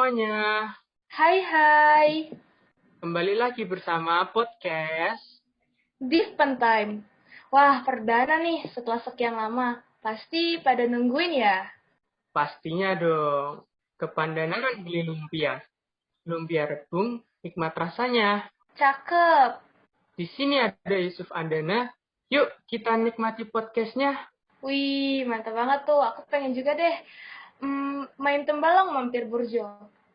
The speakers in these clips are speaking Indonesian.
semuanya, Hai hai, kembali lagi bersama podcast. Different Time. Wah, perdana nih setelah sekian lama. Pasti pada nungguin ya? Pastinya dong, kepandangan beli lumpia. Lumpia rebung, nikmat rasanya. Cakep. Di sini ada Yusuf Andana. Yuk kita nikmati podcastnya. Wih, mantap banget tuh. Aku pengen juga deh main tembalang mampir Burjo.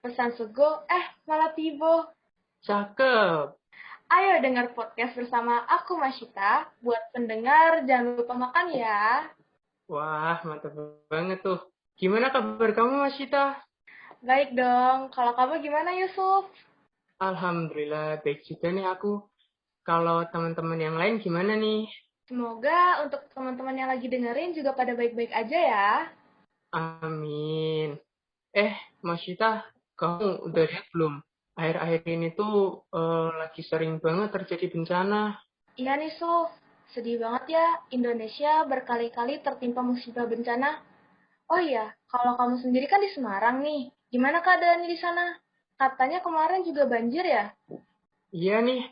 Pesan sego, malah tibo. Cakep. Ayo dengar podcast bersama aku Masyita. Buat pendengar, jangan lupa makan ya. Wah, mantap banget tuh. Gimana kabar kamu, Mas Sita? Baik dong, kalau kamu gimana Yusuf? Alhamdulillah, baik juga nih aku. Kalau teman-teman yang lain gimana nih? Semoga untuk teman-teman yang lagi dengerin juga pada baik-baik aja ya. Amin. Mas Sita, kamu udah lihat belum? Akhir-akhir ini tuh lagi sering banget terjadi bencana. Iya nih, Suf. Sedih banget ya, Indonesia berkali-kali tertimpa musibah bencana. Oh iya, kalau kamu sendiri kan di Semarang nih. Gimana keadaannya di sana? Katanya kemarin juga banjir ya? Iya nih,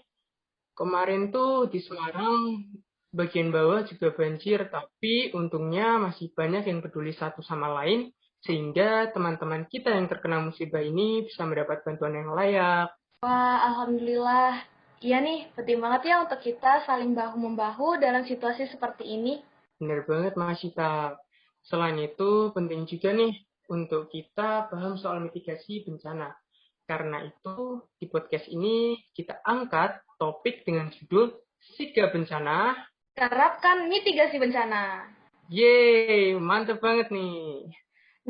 kemarin tuh di Semarang bagian bawah juga banjir, tapi untungnya masih banyak yang peduli satu sama lain, sehingga teman-teman kita yang terkena musibah ini bisa mendapat bantuan yang layak. Wah, Alhamdulillah. Iya nih, penting banget ya untuk kita saling bahu-membahu dalam situasi seperti ini. Benar banget, Mas Sita. Selain itu, penting juga nih untuk kita paham soal mitigasi bencana. Karena itu, di podcast ini kita angkat topik dengan judul Siga Bencana. Terapkan mitigasi bencana. Yeay, mantep banget nih.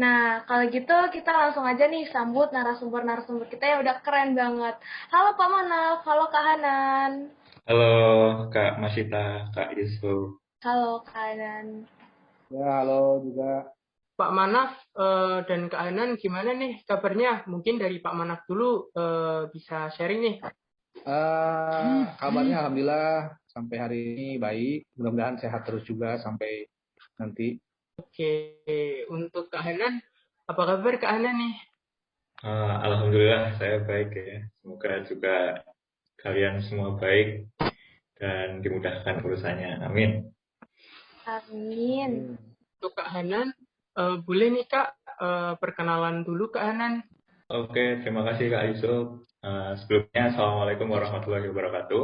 Nah, kalau gitu kita langsung aja nih sambut narasumber-narasumber kita yang udah keren banget. Halo Pak Manaf, halo Kak Hanan. Halo Kak Masita, Kak Yusuf. Halo Kak Hanan. Ya, halo juga. Pak Manaf dan Kak Anan gimana nih kabarnya? Mungkin dari Pak Manaf dulu bisa sharing nih. Kabarnya alhamdulillah sampai hari ini baik. Mudah-mudahan sehat terus juga sampai nanti. Oke, untuk Kak Anan, apa kabar Kak Anan nih? Alhamdulillah saya baik ya. Semoga juga kalian semua baik dan dimudahkan urusannya. Amin. Amin. Untuk Kak Hanan, boleh nih Kak perkenalan dulu Kak Hanan. Oke, terima kasih Kak Yusuf. Sebelumnya Assalamualaikum warahmatullahi wabarakatuh.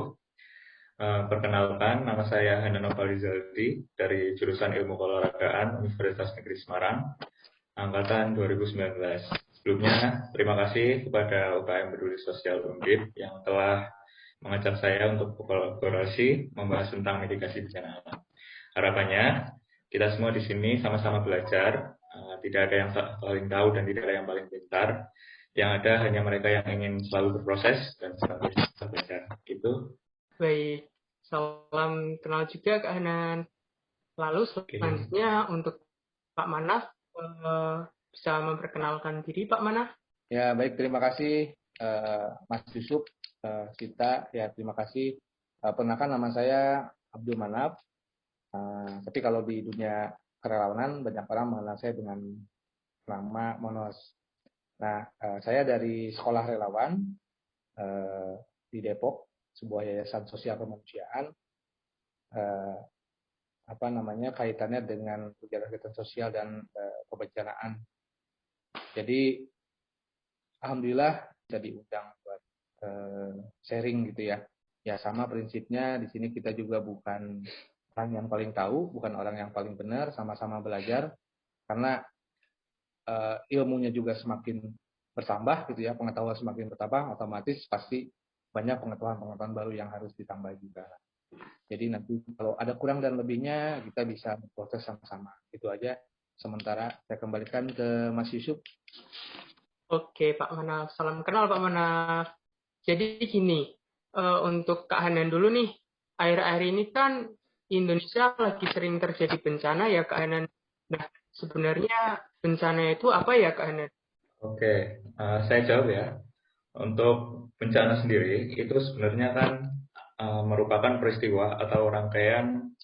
Perkenalkan, nama saya Hanan Novalizaldi dari jurusan Ilmu Keolahragaan Universitas Negeri Semarang, angkatan 2019. Sebelumnya, terima kasih kepada UKM Peduli Sosial Undip yang telah mengajak saya untuk berkolaborasi membahas tentang mitigasi bencana alam. Harapannya, kita semua di sini sama-sama belajar, tidak ada yang paling tahu dan tidak ada yang paling pintar. Yang ada hanya mereka yang ingin selalu berproses dan selalu bisa belajar. Gitu. Baik, salam kenal juga Kak Hanan. Lalu selanjutnya untuk Pak Manaf, bisa memperkenalkan diri Pak Manaf. Ya, baik. Terima kasih Mas Yusuf, Sita. Ya, terima kasih. Perkenalkan nama saya Abdul Manaf. Tapi kalau di dunia kerelawanan banyak orang mengenal saya dengan nama Monos. Nah, saya dari Sekolah Relawan di Depok, sebuah yayasan sosial kemanusiaan. Kaitannya dengan kegiatan sosial dan kebencanaan. Jadi alhamdulillah bisa diundang buat sharing gitu ya. Ya sama prinsipnya di sini kita juga bukan orang yang paling tahu, bukan orang yang paling benar, sama-sama belajar karena ilmunya juga semakin bertambah gitu ya, pengetahuan semakin bertambah, otomatis pasti banyak pengetahuan-pengetahuan baru yang harus ditambah juga. Jadi nanti kalau ada kurang dan lebihnya kita bisa proses sama-sama. Itu aja. Sementara saya kembalikan ke Mas Yusuf. Oke Pak Manaf, salam kenal Pak Manaf. Jadi gini, untuk Kak Hanan dulu nih, akhir-akhir ini kan Indonesia lagi sering terjadi bencana ya Kak Hanan. Nah, sebenarnya bencana itu apa ya Kak Hanan? Oke, saya jawab ya. Untuk bencana sendiri, itu sebenarnya kan merupakan peristiwa atau rangkaian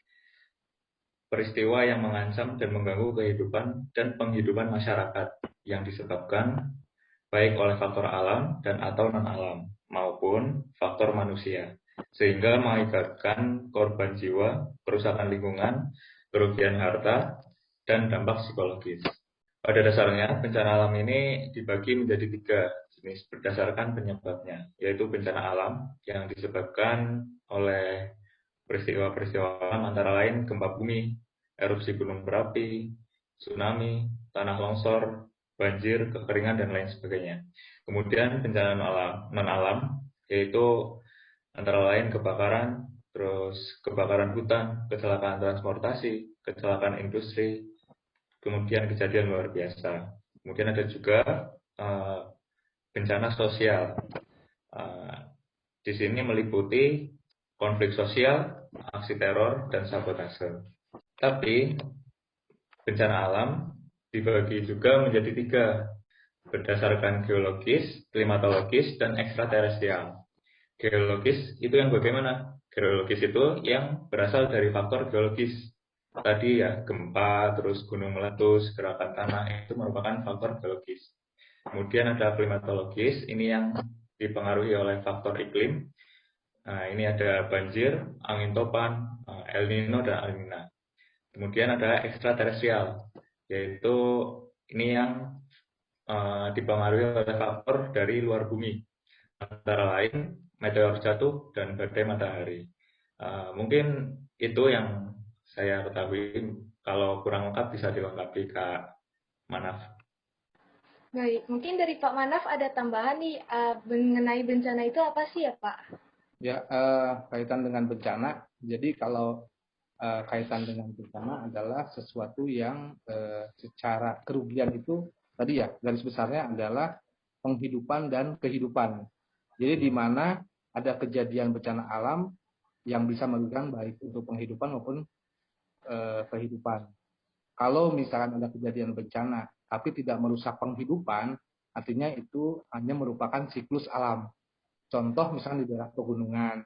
peristiwa yang mengancam dan mengganggu kehidupan dan penghidupan masyarakat yang disebabkan baik oleh faktor alam dan atau non-alam, maupun faktor manusia, sehingga mengakibatkan korban jiwa, kerusakan lingkungan, kerugian harta, dan dampak psikologis. Pada dasarnya, bencana alam ini dibagi menjadi 3 jenis berdasarkan penyebabnya, yaitu bencana alam yang disebabkan oleh peristiwa-peristiwa alam antara lain gempa bumi, erupsi gunung berapi, tsunami, tanah longsor, banjir, kekeringan, dan lain sebagainya. Kemudian bencana non-alam, yaitu antara lain kebakaran, terus kebakaran hutan, kecelakaan transportasi, kecelakaan industri, kemudian kejadian luar biasa. Kemudian ada juga bencana sosial. Di sini meliputi konflik sosial, aksi teror, dan sabotase. Tapi bencana alam dibagi juga menjadi 3 berdasarkan geologis, klimatologis, dan ekstraterestrial. Geologis itu yang bagaimana? Geologis itu yang berasal dari faktor geologis. Tadi ya, gempa, terus gunung meletus, gerakan tanah, itu merupakan faktor geologis. Kemudian ada klimatologis, ini yang dipengaruhi oleh faktor iklim. Nah, ini ada banjir, angin topan, El Nino, dan La Nina. Kemudian ada ekstraterestrial, yaitu ini yang dipengaruhi oleh faktor dari luar bumi, antara lain meteor jatuh dan badai matahari. Mungkin itu yang saya ketahui. Kalau kurang lengkap bisa dilengkapi Kak Manaf. Baik, mungkin dari Pak Manaf ada tambahan nih mengenai bencana itu apa sih ya Pak? Ya, kaitan dengan bencana. Jadi kalau kaitan dengan bencana adalah sesuatu yang secara kerugian itu tadi ya garis besarnya adalah penghidupan dan kehidupan. Jadi di mana ada kejadian bencana alam yang bisa merugikan baik untuk penghidupan maupun kehidupan. Kalau misalkan ada kejadian bencana tapi tidak merusak penghidupan, artinya itu hanya merupakan siklus alam. Contoh misalnya di daerah pegunungan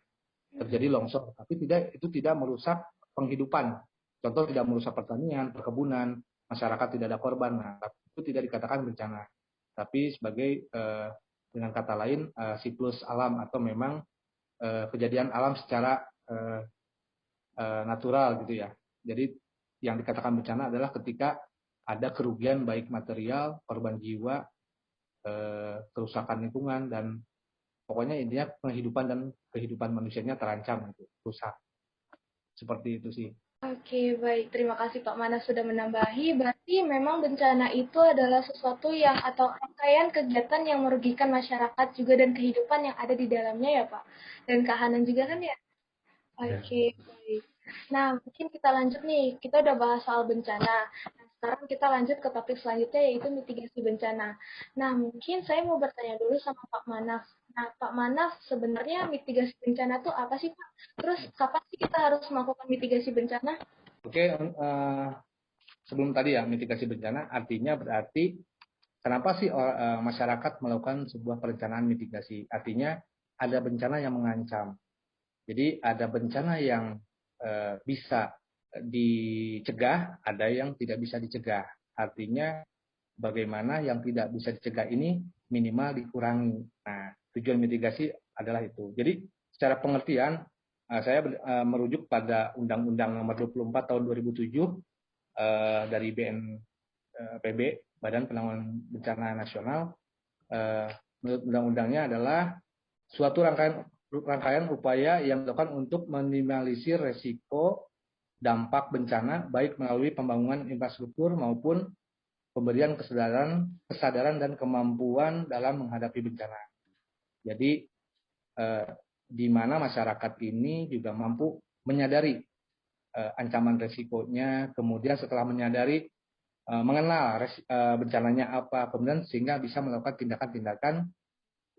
terjadi longsor, tapi itu tidak merusak penghidupan. Contoh tidak merusak pertanian, perkebunan, masyarakat tidak ada korban. Nah, itu tidak dikatakan bencana. Tapi sebagai dengan kata lain siklus alam atau memang kejadian alam secara natural gitu ya. Jadi yang dikatakan bencana adalah ketika ada kerugian baik material, korban jiwa, kerusakan lingkungan, dan pokoknya intinya penghidupan dan kehidupan manusianya terancam, gitu, rusak. Seperti itu sih. Oke, baik. Terima kasih Pak Manas sudah menambahi. Berarti memang bencana itu adalah sesuatu yang atau rangkaian kegiatan yang merugikan masyarakat juga dan kehidupan yang ada di dalamnya ya Pak. Dan kehanan juga kan ya? Oke, baik. Nah, mungkin kita lanjut nih. Kita udah bahas soal bencana. Nah, sekarang kita lanjut ke topik selanjutnya yaitu mitigasi bencana. Nah, mungkin saya mau bertanya dulu sama Pak Manaf. Nah, Pak Manaf, sebenarnya mitigasi bencana itu apa sih, Pak? Terus, kapan sih kita harus melakukan mitigasi bencana? Oke, sebelum tadi ya, mitigasi bencana artinya berarti kenapa sih masyarakat melakukan sebuah perencanaan mitigasi? Artinya ada bencana yang mengancam. Jadi ada bencana yang bisa dicegah, ada yang tidak bisa dicegah. Artinya bagaimana yang tidak bisa dicegah ini minimal dikurangi. Nah, tujuan mitigasi adalah itu. Jadi secara pengertian saya merujuk pada Undang-Undang Nomor 24 Tahun 2007 dari BNPB, Badan Penanggulangan Bencana Nasional. Menurut undang-undangnya adalah suatu rangkaian upaya yang dilakukan untuk meminimalisir resiko dampak bencana baik melalui pembangunan infrastruktur maupun pemberian kesadaran dan kemampuan dalam menghadapi bencana. Jadi di mana masyarakat ini juga mampu menyadari ancaman resikonya, kemudian setelah menyadari mengenal bencananya apa, kemudian sehingga bisa melakukan tindakan-tindakan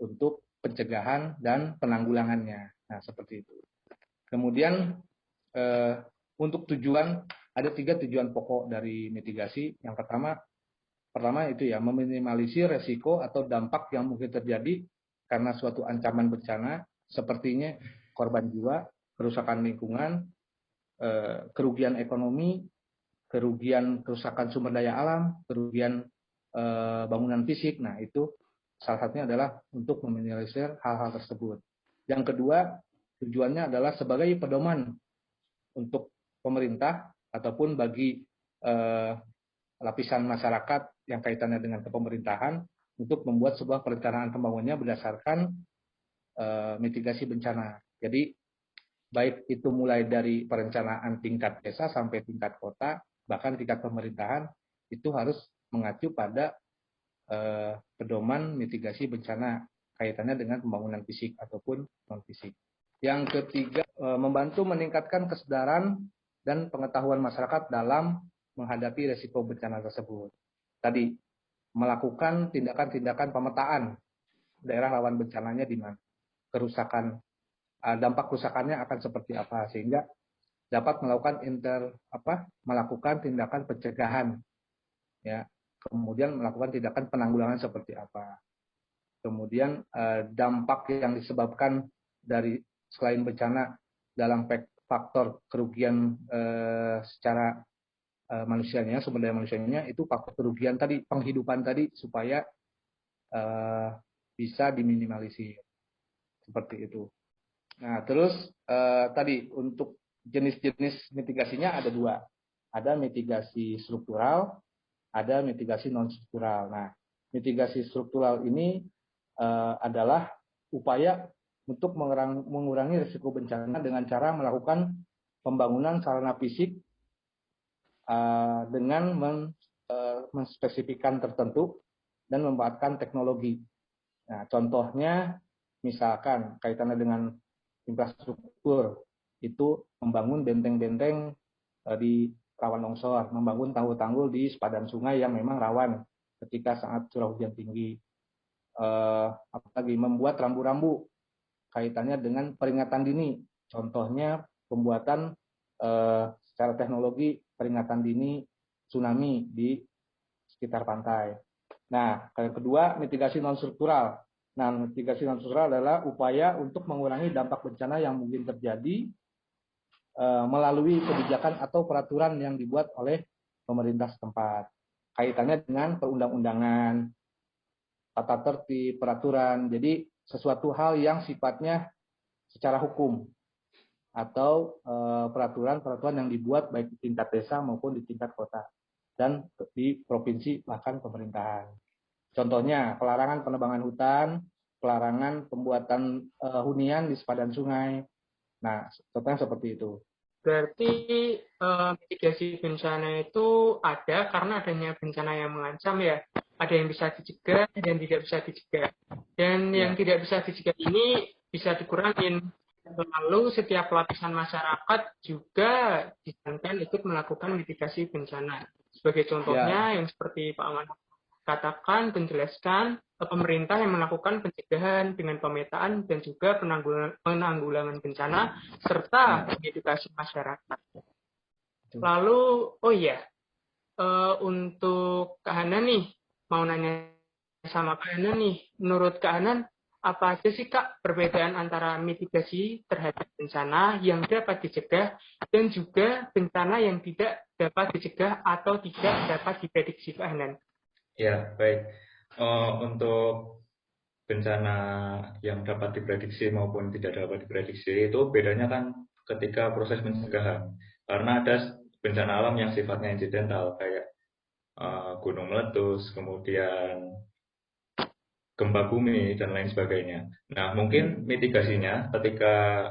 untuk pencegahan dan penanggulangannya. Nah, seperti itu. Kemudian untuk tujuan, ada 3 tujuan pokok dari mitigasi. Yang pertama itu ya, meminimalisir resiko atau dampak yang mungkin terjadi karena suatu ancaman bencana, sepertinya korban jiwa, kerusakan lingkungan, kerugian ekonomi, kerugian kerusakan sumber daya alam, kerugian bangunan fisik. Nah, itu salah satunya adalah untuk meminimalisir hal-hal tersebut. Yang kedua, tujuannya adalah sebagai pedoman untuk pemerintah ataupun bagi lapisan masyarakat yang kaitannya dengan kepemerintahan untuk membuat sebuah perencanaan pembangunannya berdasarkan mitigasi bencana. Jadi baik itu mulai dari perencanaan tingkat desa sampai tingkat kota, bahkan tingkat pemerintahan, itu harus mengacu pada pedoman mitigasi bencana kaitannya dengan pembangunan fisik ataupun non fisik. Yang ketiga, membantu meningkatkan kesadaran dan pengetahuan masyarakat dalam menghadapi risiko bencana tersebut. Tadi, melakukan tindakan-tindakan pemetaan daerah rawan bencananya di mana, kerusakan, dampak kerusakannya akan seperti apa, sehingga dapat melakukan melakukan tindakan pencegahan, ya, kemudian melakukan tindakan penanggulangan seperti apa. Kemudian dampak yang disebabkan dari selain bencana dalam faktor kerugian secara manusianya, sumber daya manusianya, itu faktor kerugian tadi, penghidupan tadi, supaya bisa diminimalisir seperti itu. Nah, terus tadi untuk jenis-jenis mitigasinya ada dua, ada mitigasi struktural, ada mitigasi non struktural. Nah, mitigasi struktural ini adalah upaya untuk mengurangi risiko bencana dengan cara melakukan pembangunan sarana fisik dengan menspesifikkan tertentu dan memanfaatkan teknologi. Nah, contohnya misalkan kaitannya dengan infrastruktur, itu membangun benteng-benteng di rawan longsor, membangun tanggul-tanggul di sepadan sungai yang memang rawan ketika saat curah hujan tinggi. Apalagi membuat rambu-rambu kaitannya dengan peringatan dini, contohnya pembuatan secara teknologi peringatan dini tsunami di sekitar pantai. Nah, yang kedua, mitigasi non struktural. Nah, mitigasi non struktural adalah upaya untuk mengurangi dampak bencana yang mungkin terjadi melalui kebijakan atau peraturan yang dibuat oleh pemerintah setempat. Kaitannya dengan perundang-undangan, tata tertib, peraturan. Jadi sesuatu hal yang sifatnya secara hukum atau peraturan-peraturan yang dibuat baik di tingkat desa maupun di tingkat kota dan di provinsi bahkan pemerintahan. Contohnya pelarangan penebangan hutan, pelarangan pembuatan hunian di sepadan sungai. Nah, contohnya seperti itu. Berarti mitigasi bencana itu ada karena adanya bencana yang mengancam ya. Ada yang bisa dicegah dan tidak bisa dicegah. Dan yang tidak bisa dicegah ini bisa dikurangin. Lalu setiap lapisan masyarakat juga disarankan ikut melakukan mitigasi bencana. Sebagai contohnya yang seperti Pak Aman katakan, menjelaskan pemerintah yang melakukan pencegahan dengan pemetaan dan juga penanggulangan bencana serta edukasi masyarakat. Lalu, untuk Kak Hana nih, mau nanya sama Kak Hana nih, menurut Kak Hana, apa aja sih Kak perbedaan antara mitigasi terhadap bencana yang dapat dicegah dan juga bencana yang tidak dapat dicegah atau tidak dapat diprediksi Kak Hana? Ya, baik. Untuk bencana yang dapat diprediksi maupun tidak dapat diprediksi itu bedanya kan ketika proses pencegahan. Karena ada bencana alam yang sifatnya insidental kayak gunung meletus, kemudian gempa bumi dan lain sebagainya. Nah, mungkin mitigasinya ketika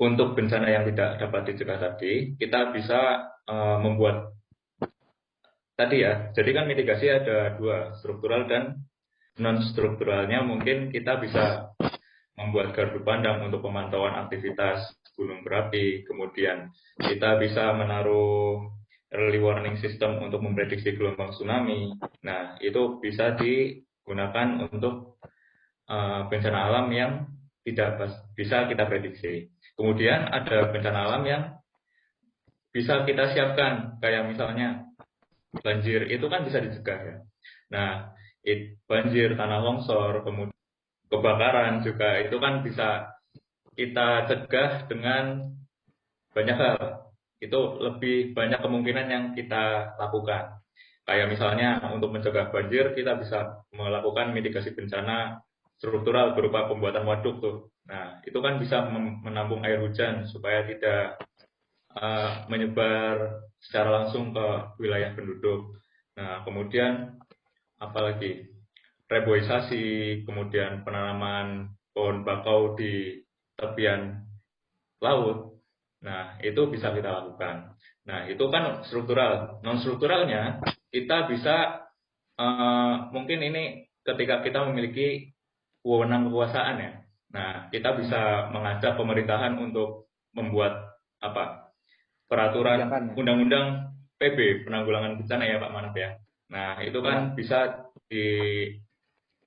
untuk bencana yang tidak dapat dicegah tadi, kita bisa membuat tadi ya. Jadi kan mitigasi ada dua, struktural dan non strukturalnya. Mungkin kita bisa membuat gardu pandang untuk pemantauan aktivitas gunung berapi, kemudian kita bisa menaruh early warning system untuk memprediksi gelombang tsunami. Nah, itu bisa digunakan untuk bencana alam yang tidak bisa kita prediksi. Kemudian ada bencana alam yang bisa kita siapkan, kayak misalnya banjir, itu kan bisa dicegah ya. Nah, banjir, tanah longsor, kemudian kebakaran juga, itu kan bisa kita cegah dengan banyak hal. Itu lebih banyak kemungkinan yang kita lakukan. Kayak misalnya untuk mencegah banjir, kita bisa melakukan mitigasi bencana struktural berupa pembuatan waduk tuh. Nah, itu kan bisa menampung air hujan supaya tidak menyebar secara langsung ke wilayah penduduk. Nah, kemudian apalagi reboisasi, kemudian penanaman pohon bakau di tepian laut. Nah, itu bisa kita lakukan. Nah, itu kan struktural. Non-strukturalnya, kita bisa, mungkin ini ketika kita memiliki wewenang kekuasaan ya. Nah, kita bisa mengajak pemerintahan untuk membuat peraturan Kebijakan ya. undang-undang PB, penanggulangan bencana ya Pak Manap ya. Nah, itu kan bisa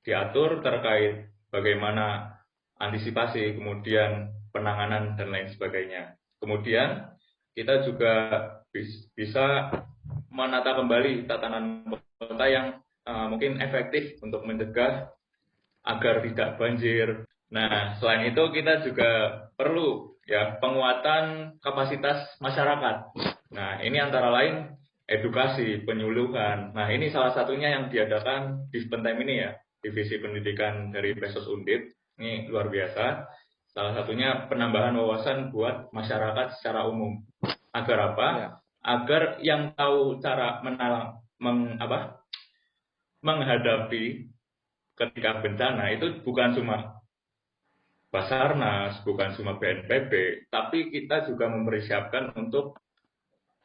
diatur terkait bagaimana antisipasi, kemudian penanganan dan lain sebagainya. Kemudian kita juga bisa menata kembali tatanan kota yang mungkin efektif untuk mencegah agar tidak banjir. Nah, selain itu kita juga perlu ya penguatan kapasitas masyarakat. Nah, ini antara lain edukasi, penyuluhan. Nah, ini salah satunya yang diadakan di Spentem ini ya, Divisi Pendidikan dari Pesos Undip. Ini luar biasa. Salah satunya penambahan wawasan buat masyarakat secara umum. Agar apa? Ya. Agar yang tahu cara menghadapi ketika bencana itu bukan cuma Basarnas, bukan cuma BNPB, tapi kita juga mempersiapkan untuk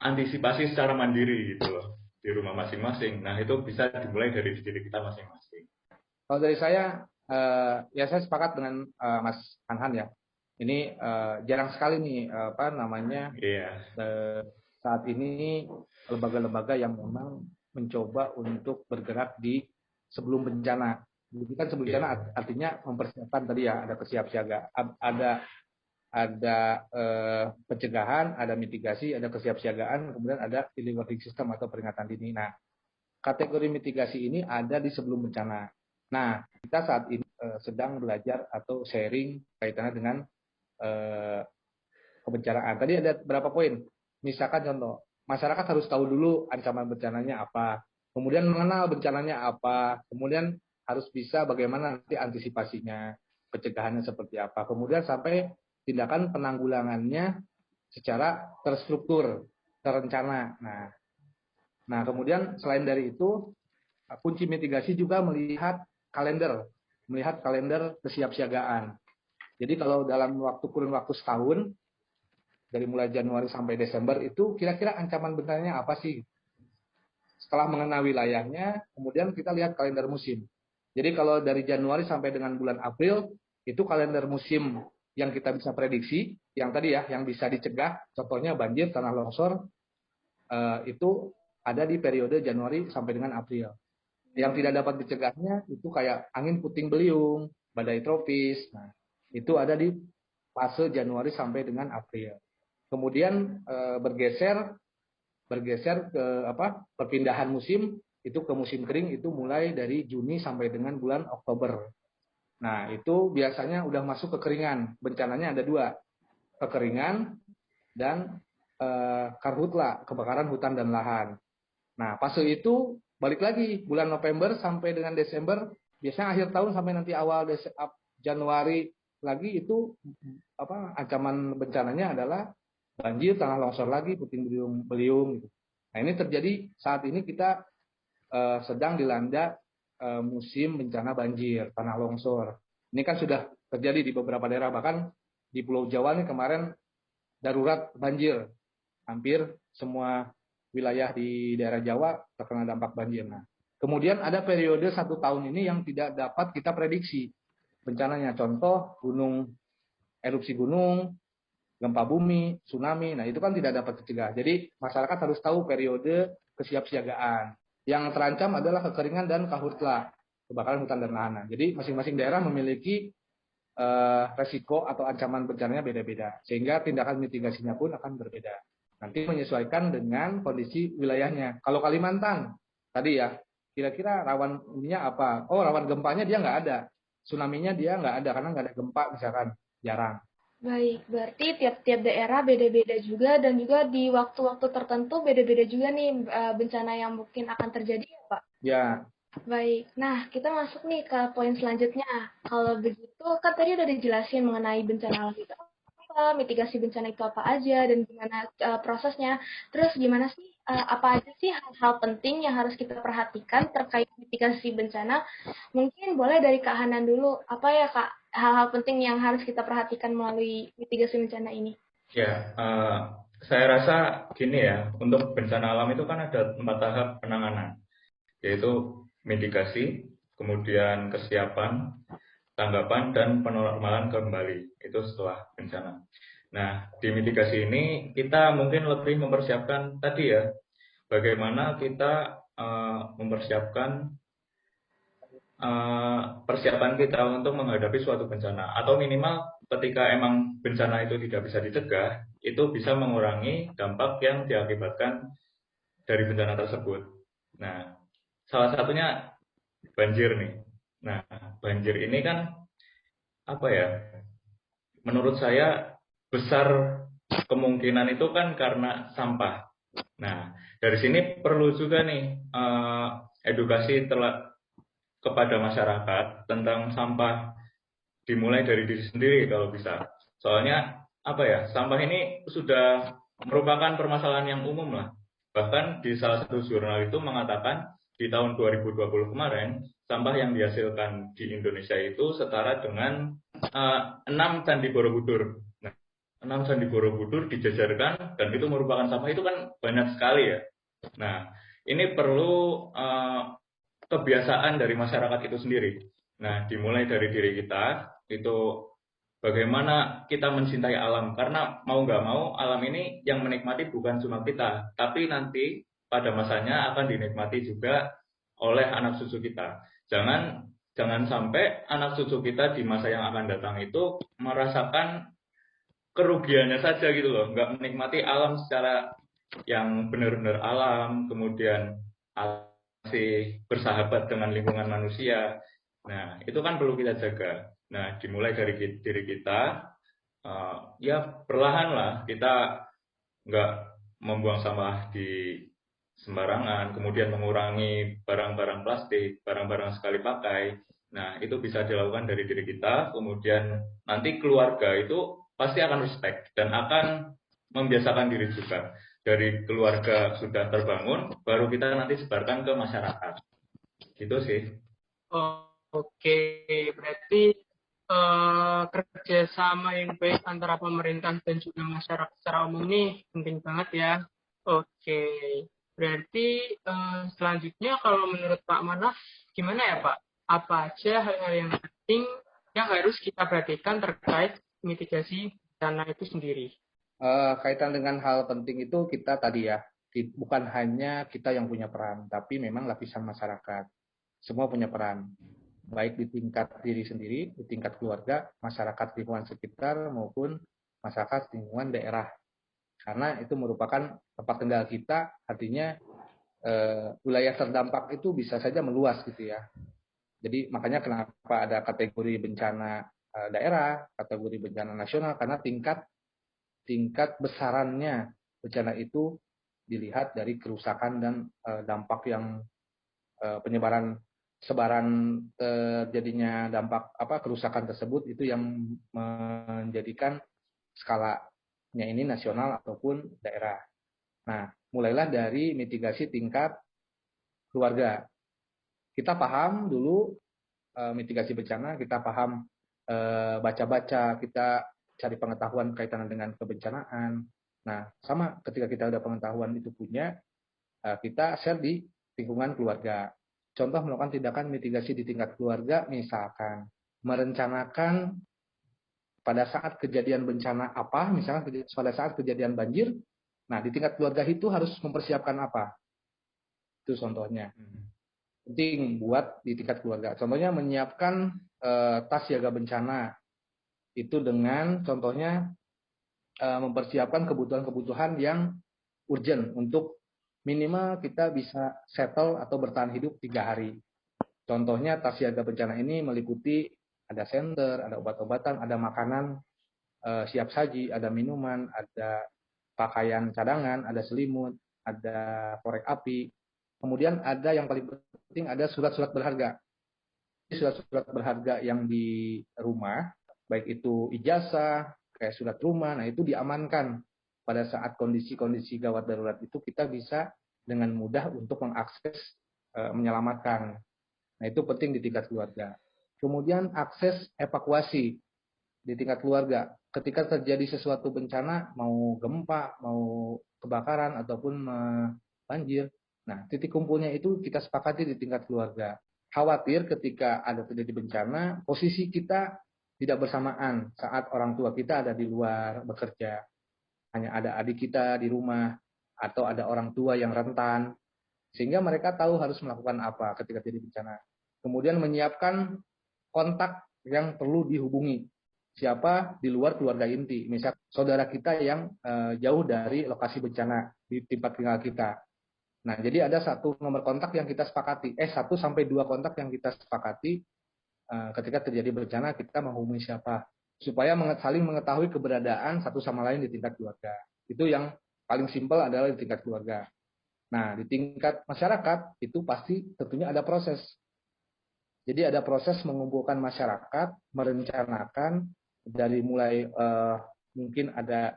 antisipasi secara mandiri gitu loh, di rumah masing-masing. Nah, itu bisa dimulai dari diri kita masing-masing. Kalau dari saya, ya saya sepakat dengan Mas Anhan ya. Ini jarang sekali nih saat ini lembaga-lembaga yang memang mencoba untuk bergerak di sebelum bencana. Jadi kan sebelum bencana artinya mempersiapkan tadi ya, ada kesiapsiagaan, ada pencegahan, ada mitigasi, ada kesiapsiagaan, kemudian ada early warning system atau peringatan dini. Nah, kategori mitigasi ini ada di sebelum bencana. Nah, kita saat ini sedang belajar atau sharing kaitannya dengan kebencanaan. Tadi ada berapa poin? Misalkan contoh, masyarakat harus tahu dulu ancaman bencananya apa, kemudian mengenal bencananya apa, kemudian harus bisa bagaimana nanti antisipasinya, pencegahannya seperti apa, kemudian sampai tindakan penanggulangannya secara terstruktur, terencana. Nah, kemudian selain dari itu, kunci mitigasi juga melihat kalender kesiapsiagaan. Jadi kalau dalam kurun waktu setahun, dari mulai Januari sampai Desember itu kira-kira ancaman bencananya apa sih? Setelah mengenal wilayahnya, kemudian kita lihat kalender musim. Jadi kalau dari Januari sampai dengan bulan April, itu kalender musim yang kita bisa prediksi, yang tadi ya, yang bisa dicegah, contohnya banjir, tanah longsor, itu ada di periode Januari sampai dengan April. Yang tidak dapat dicegahnya itu kayak angin puting beliung, badai tropis. Nah, itu ada di fase Januari sampai dengan April. Kemudian bergeser ke perpindahan musim itu ke musim kering itu mulai dari Juni sampai dengan bulan Oktober. Nah, itu biasanya udah masuk kekeringan. Bencananya ada dua, kekeringan dan karhutla, kebakaran hutan dan lahan. Nah, fase itu balik lagi bulan November sampai dengan Desember, biasanya akhir tahun sampai nanti awal Januari lagi itu ancaman bencananya adalah banjir, tanah longsor lagi, puting beliung gitu. Nah, ini terjadi saat ini kita sedang dilanda musim bencana banjir, tanah longsor. Ini kan sudah terjadi di beberapa daerah, bahkan di Pulau Jawa nih kemarin darurat banjir. Hampir semua wilayah di daerah Jawa terkena dampak banjir. Nah, kemudian ada periode 1 tahun ini yang tidak dapat kita prediksi bencananya. Contoh erupsi gunung, gempa bumi, tsunami. Nah, itu kan tidak dapat dicegah. Jadi masyarakat harus tahu periode kesiapsiagaan. Yang terancam adalah kekeringan dan karhutla, kebakaran hutan dan lahan. Jadi masing-masing daerah memiliki resiko atau ancaman bencananya beda-beda. Sehingga tindakan mitigasinya pun akan berbeda. Nanti menyesuaikan dengan kondisi wilayahnya. Kalau Kalimantan, tadi ya, kira-kira rawan ininya apa? Oh, rawan gempanya dia nggak ada. Tsunami-nya dia nggak ada, karena nggak ada gempa misalkan. Jarang. Baik, berarti tiap-tiap daerah beda-beda juga dan juga di waktu-waktu tertentu beda-beda juga nih bencana yang mungkin akan terjadi ya Pak? Ya, Baik, nah kita masuk nih ke poin selanjutnya. Kalau begitu kan tadi udah dijelasin mengenai bencana alam itu apa, mitigasi bencana itu apa aja, dan gimana prosesnya. Terus gimana sih, apa aja sih hal-hal penting yang harus kita perhatikan terkait mitigasi bencana? Mungkin boleh dari Kak Hanan dulu. Apa ya Kak, hal-hal penting yang harus kita perhatikan melalui mitigasi bencana ini? Ya, saya rasa gini ya, untuk bencana alam itu kan ada 4 tahap penanganan, yaitu mitigasi, kemudian kesiapan, tanggapan, dan penormalan kembali. Itu setelah bencana. Nah, di mitigasi ini kita mungkin lebih mempersiapkan tadi ya, bagaimana kita mempersiapkan persiapan kita untuk menghadapi suatu bencana, atau minimal ketika emang bencana itu tidak bisa dicegah, itu bisa mengurangi dampak yang diakibatkan dari bencana tersebut. Nah, salah satunya banjir nih. Nah, banjir ini kan apa ya? Menurut saya besar kemungkinan itu kan karena sampah. Nah, dari sini perlu juga nih edukasi kepada masyarakat tentang sampah, dimulai dari diri sendiri kalau bisa. Soalnya apa ya, sampah ini sudah merupakan permasalahan yang umum lah. Bahkan di salah satu jurnal itu mengatakan di tahun 2020 kemarin, sampah yang dihasilkan di Indonesia itu setara dengan 6 Candi Borobudur. Nah, 6 Candi Borobudur dijajarkan dan itu merupakan sampah, itu kan banyak sekali ya. Nah, ini perlu kebiasaan dari masyarakat itu sendiri. Nah, dimulai dari diri kita, itu bagaimana kita mencintai alam. Karena mau nggak mau, alam ini yang menikmati bukan cuma kita, tapi nanti pada masanya akan dinikmati juga oleh anak cucu kita. Jangan sampai anak cucu kita di masa yang akan datang itu merasakan kerugiannya saja gitu loh, nggak menikmati alam secara yang benar-benar alam, kemudian masih bersahabat dengan lingkungan manusia. Nah, itu kan perlu kita jaga. Nah, dimulai dari diri kita, ya perlahan lah kita nggak membuang sampah di sembarangan, kemudian mengurangi barang-barang plastik, barang-barang sekali pakai. Nah, itu bisa dilakukan dari diri kita, kemudian nanti keluarga itu pasti akan respect dan akan membiasakan diri juga. Dari keluarga sudah terbangun, baru kita nanti sebarkan ke masyarakat. Gitu sih. Oh, oke, berarti kerjasama yang baik antara pemerintah dan juga masyarakat secara umum ini penting banget ya. Oke, berarti selanjutnya kalau menurut Pak Manaf, gimana ya Pak? Apa aja hal-hal yang penting yang harus kita perhatikan terkait mitigasi bencana itu sendiri? Kaitan dengan hal penting itu kita tadi ya, bukan hanya kita yang punya peran, tapi memang lapisan masyarakat. Semua punya peran, baik di tingkat diri sendiri, di tingkat keluarga, masyarakat lingkungan sekitar, maupun masyarakat lingkungan daerah. Karena itu merupakan tempat tinggal kita, artinya wilayah terdampak itu bisa saja meluas gitu ya. Jadi makanya kenapa ada kategori bencana daerah, kategori bencana nasional, karena tingkat besarannya bencana itu dilihat dari kerusakan dan dampak yang sebaran terjadinya dampak kerusakan tersebut itu yang menjadikan skalanya ini nasional ataupun daerah. Nah, mulailah dari mitigasi tingkat keluarga. Kita paham dulu mitigasi bencana, kita paham baca-baca, kita cari pengetahuan kaitan dengan kebencanaan. Nah, sama ketika kita ada pengetahuan itu punya, kita share di lingkungan keluarga. Contoh melakukan tindakan mitigasi di tingkat keluarga, misalkan merencanakan pada saat kejadian bencana apa, misalkan pada saat kejadian banjir, nah di tingkat keluarga itu harus mempersiapkan apa. Itu contohnya. Penting buat di tingkat keluarga. Contohnya menyiapkan tas siaga bencana. Itu dengan contohnya mempersiapkan kebutuhan-kebutuhan yang urgent untuk minimal kita bisa settle atau bertahan hidup 3 hari. Contohnya tas siaga bencana ini meliputi ada senter, ada obat-obatan, ada makanan siap saji, ada minuman, ada pakaian cadangan, ada selimut, ada korek api. Kemudian ada yang paling penting, ada surat-surat berharga. Surat-surat berharga yang di rumah, baik itu ijazah, kayak surat rumah, nah itu diamankan. Pada saat kondisi-kondisi gawat darurat itu kita bisa dengan mudah untuk mengakses, menyelamatkan. Nah itu penting di tingkat keluarga. Kemudian akses evakuasi di tingkat keluarga. Ketika terjadi sesuatu bencana, mau gempa, mau kebakaran, ataupun banjir, nah titik kumpulnya itu kita sepakati di tingkat keluarga. Khawatir ketika ada terjadi bencana, posisi kita tidak bersamaan saat orang tua kita ada di luar bekerja. Hanya ada adik kita di rumah, atau ada orang tua yang rentan, sehingga mereka tahu harus melakukan apa ketika terjadi bencana. Kemudian menyiapkan kontak yang perlu dihubungi. Siapa di luar keluarga inti, misal saudara kita yang jauh dari lokasi bencana di tempat tinggal kita. Nah, jadi ada satu nomor kontak yang kita sepakati, 1 sampai 2 kontak yang kita sepakati ketika terjadi bencana kita menghubungi siapa, supaya saling mengetahui keberadaan satu sama lain di tingkat keluarga. Itu yang paling simpel adalah di tingkat keluarga. Nah, di tingkat masyarakat itu pasti tentunya ada proses. Jadi ada proses mengumpulkan masyarakat, merencanakan dari mulai mungkin ada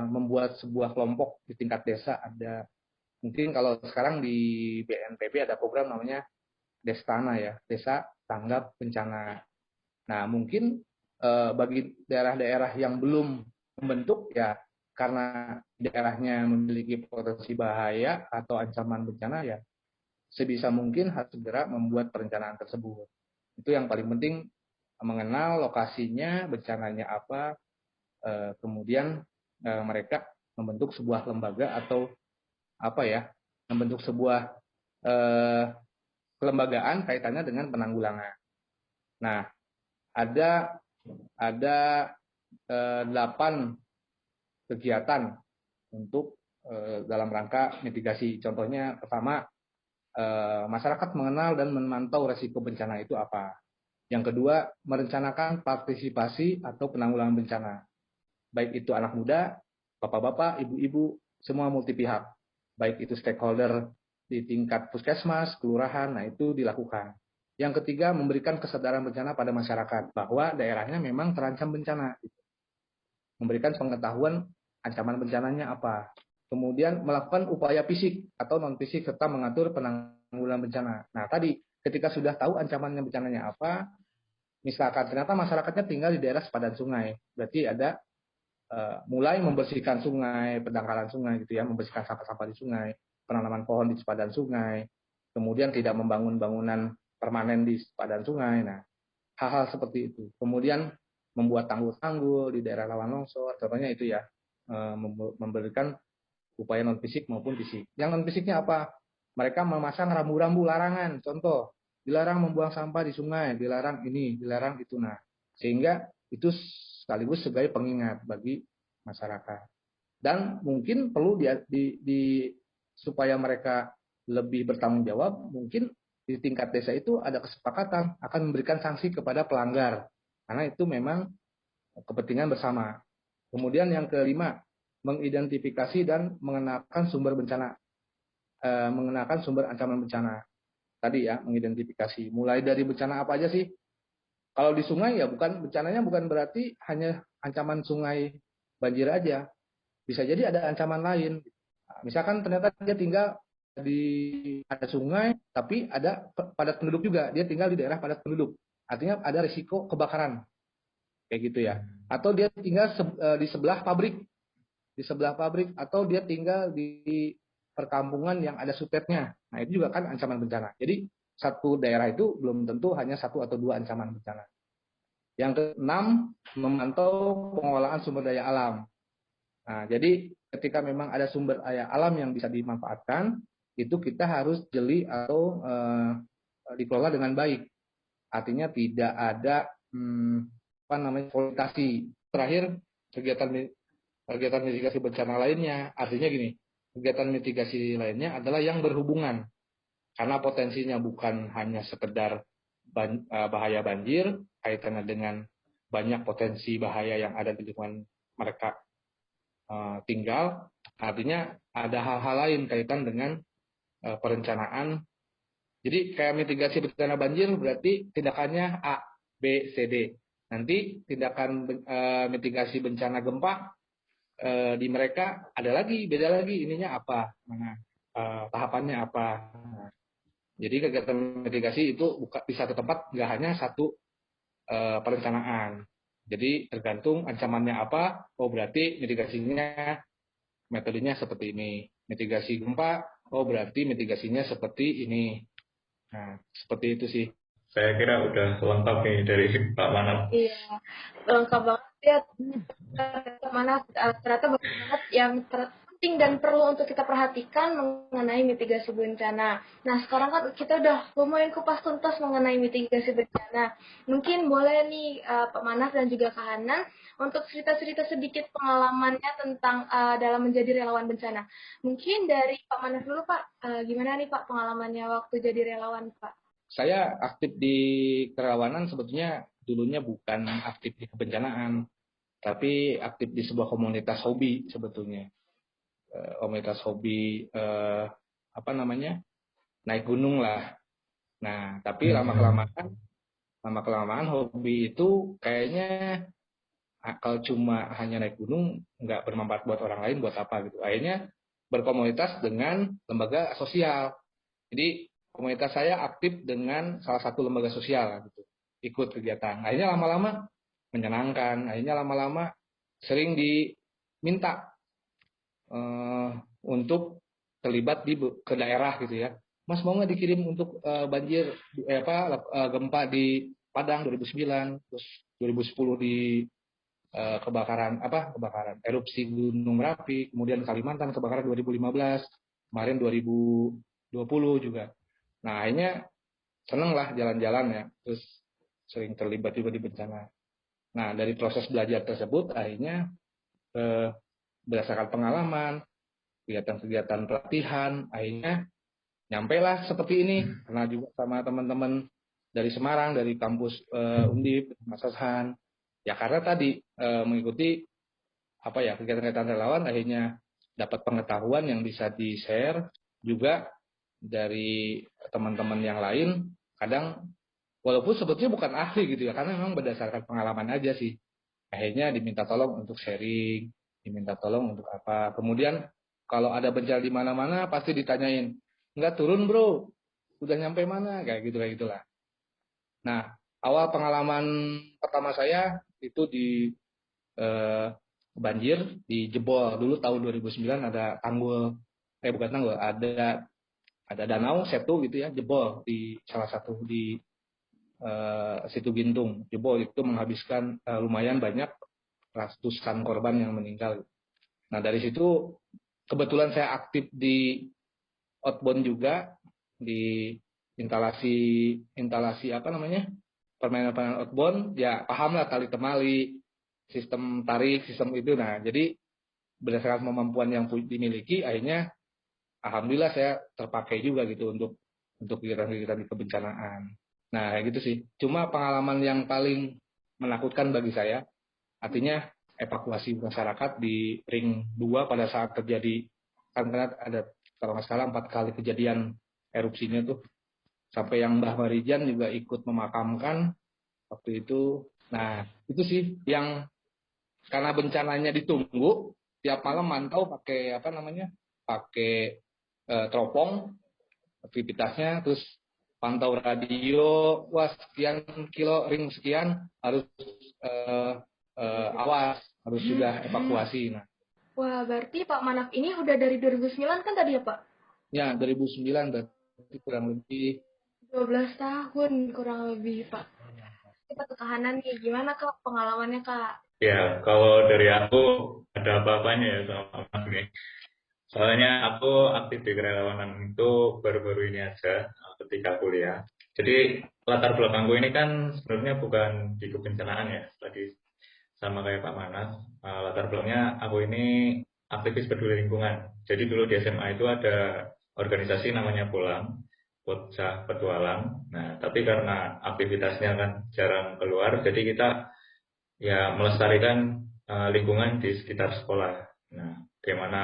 membuat sebuah kelompok di tingkat desa. Ada mungkin kalau sekarang di BNPB ada program namanya Destana ya, Desa Tanggap Bencana. Nah mungkin bagi daerah-daerah yang belum membentuk ya, karena daerahnya memiliki potensi bahaya atau ancaman bencana ya, sebisa mungkin harus segera membuat perencanaan tersebut. Itu yang paling penting, mengenal lokasinya, bencananya apa, kemudian mereka membentuk sebuah lembaga atau apa ya, membentuk sebuah kelembagaan kaitannya dengan penanggulangan. Nah, ada 8 kegiatan untuk dalam rangka mitigasi. Contohnya pertama, masyarakat mengenal dan memantau resiko bencana itu apa. Yang kedua, merencanakan partisipasi atau penanggulangan bencana. Baik itu anak muda, bapak-bapak, ibu-ibu, semua multi pihak. Baik itu stakeholder di tingkat puskesmas, kelurahan, nah itu dilakukan. Yang ketiga, memberikan kesadaran bencana pada masyarakat bahwa daerahnya memang terancam bencana. Memberikan pengetahuan ancaman bencananya apa. Kemudian melakukan upaya fisik atau non-fisik serta mengatur penanggulangan bencana. Nah tadi ketika sudah tahu ancamannya bencananya apa, misalkan ternyata masyarakatnya tinggal di daerah sepadan sungai, berarti ada mulai membersihkan sungai, pendangkalan sungai gitu ya, membersihkan sampah-sampah di sungai, penanaman pohon di sepadan sungai, kemudian tidak membangun bangunan permanen di sepadan sungai. Nah hal-hal seperti itu. Kemudian membuat tanggul-tanggul di daerah rawan longsor, contohnya itu ya, memberikan upaya non fisik maupun fisik. Yang non fisiknya apa? Mereka memasang rambu-rambu larangan. Contoh, dilarang membuang sampah di sungai, dilarang ini, dilarang itu. Nah, sehingga itu sekaligus sebagai pengingat bagi masyarakat. Dan mungkin perlu supaya mereka lebih bertanggung jawab, mungkin di tingkat desa itu ada kesepakatan akan memberikan sanksi kepada pelanggar. Karena itu memang kepentingan bersama. Kemudian yang kelima, mengidentifikasi dan mengenalkan sumber bencana, mengenalkan sumber ancaman bencana. Tadi ya, mengidentifikasi. Mulai dari bencana apa aja sih? Kalau di sungai ya bencananya bukan berarti hanya ancaman sungai banjir aja. Bisa jadi ada ancaman lain. Misalkan ternyata dia tinggal ada sungai, tapi ada padat penduduk juga. Dia tinggal di daerah padat penduduk. Artinya ada risiko kebakaran. Kayak gitu ya. Atau dia tinggal di sebelah pabrik, atau dia tinggal di perkampungan yang ada supetnya. Nah itu juga kan ancaman bencana. Jadi satu daerah itu belum tentu hanya 1 atau 2 ancaman bencana. Yang keenam, memantau pengelolaan sumber daya alam. Nah jadi ketika memang ada sumber daya alam yang bisa dimanfaatkan, itu kita harus jeli atau dikelola dengan baik. Artinya tidak ada eksploitasi. Terakhir, kegiatan mitigasi bencana lainnya, artinya gini, kegiatan mitigasi lainnya adalah yang berhubungan, karena potensinya bukan hanya sekedar bahaya banjir, kaitannya dengan banyak potensi bahaya yang ada di lingkungan mereka tinggal. Artinya ada hal-hal lain kaitan dengan perencanaan. Jadi kayak mitigasi bencana banjir berarti tindakannya A, B, C, D. Nanti tindakan mitigasi bencana gempa di mereka ada lagi, beda lagi, ininya apa, tahapannya apa. Nah, jadi kegiatan mitigasi itu di satu tempat nggak hanya satu perencanaan. Jadi tergantung ancamannya apa, berarti mitigasinya metodenya seperti ini. Mitigasi gempa, berarti mitigasinya seperti ini. Nah, seperti itu sih. Saya kira udah lengkap nih dari Pak Manaf. Iya, lengkap banget ya. Mana ternyata banyak banget yang penting dan perlu untuk kita perhatikan mengenai mitigasi bencana. Nah, sekarang kan kita udah lumayan kupas tuntas mengenai mitigasi bencana. Mungkin boleh nih Pak Manaf dan juga Kak Hanan untuk cerita-cerita sedikit pengalamannya tentang dalam menjadi relawan bencana. Mungkin dari Pak Manaf dulu Pak, gimana nih Pak pengalamannya waktu jadi relawan Pak? Saya aktif di kerawanan sebetulnya dulunya bukan aktif di kebencanaan, tapi aktif di sebuah komunitas hobi sebetulnya. Komunitas hobi naik gunung lah. Nah, tapi lama-kelamaan hobi itu kayaknya kalau cuma hanya naik gunung nggak bermanfaat buat orang lain, buat apa gitu. Akhirnya berkomunitas dengan lembaga sosial. Jadi komunitas saya aktif dengan salah satu lembaga sosial gitu, ikut kegiatan. Akhirnya lama-lama menyenangkan. Akhirnya lama-lama sering diminta untuk terlibat ke daerah gitu ya. Mas mau nggak dikirim untuk banjir gempa di Padang 2009, terus 2010 di kebakaran erupsi Gunung Merapi, kemudian Kalimantan kebakaran 2015, kemarin 2020 juga. Nah, akhirnya seneng lah jalan-jalan ya, terus sering terlibat juga di bencana. Nah, dari proses belajar tersebut akhirnya berdasarkan pengalaman, kegiatan-kegiatan pelatihan, akhirnya nyampailah seperti ini. Karena juga sama teman-teman dari Semarang, dari kampus Undip, Mas Hasan. Ya karena tadi mengikuti kegiatan-kegiatan relawan, akhirnya dapat pengetahuan yang bisa di-share juga dari teman-teman yang lain. Kadang walaupun sebetulnya bukan ahli gitu ya, karena memang berdasarkan pengalaman aja sih. Akhirnya diminta tolong untuk sharing, diminta tolong untuk apa. Kemudian kalau ada bencana di mana-mana pasti ditanyain, nggak turun bro, udah nyampe mana, kayak gitulah. Nah, awal pengalaman pertama saya itu di banjir di jebol. Dulu tahun 2009 ada ada danau Setu gitu ya, jebol di salah satu di Situ Gintung. Jebol itu menghabiskan lumayan banyak ratusan korban yang meninggal. Nah, dari situ kebetulan saya aktif di outbound juga, di instalasi permainan outbound, ya paham lah tali temali, sistem tarik, sistem itu. Nah, jadi berdasarkan kemampuan yang dimiliki, akhirnya alhamdulillah saya terpakai juga gitu untuk kegiatan-kegiatan di kebencanaan. Nah, kayak gitu sih. Cuma pengalaman yang paling menakutkan bagi saya, artinya evakuasi masyarakat di ring 2 pada saat terjadi, karena ada kalau nggak salah 4 kali kejadian erupsinya tuh, sampai yang Mbah Marijan juga ikut memakamkan waktu itu. Nah, itu sih yang karena bencananya ditunggu, tiap malam mantau pakai pakai teropong aktivitasnya, terus pantau radio, wah sekian kilo ring sekian harus awas, harus sudah evakuasi. Nah, wah, berarti Pak Manaf ini udah dari 2009 kan tadi ya Pak? Ya, 2009 berarti kurang lebih 12 tahun kurang lebih Pak. Kita ke Hanan nih, gimana Kak pengalamannya Kak? Ya, kalau dari aku ada apa-apanya ya sama Mas nih. Soalnya aku aktif di kerelawanan itu baru-baru ini aja ketika kuliah. Jadi latar belakangku ini kan sebenarnya bukan di kebencanaan ya. Tadi sama kayak Pak Manas, latar belakangnya aku ini aktivis peduli lingkungan. Jadi dulu di SMA itu ada organisasi namanya Pulang, Bocah Petualang. Nah, tapi karena aktivitasnya kan jarang keluar, jadi kita ya melestarikan lingkungan di sekitar sekolah. Nah, bagaimana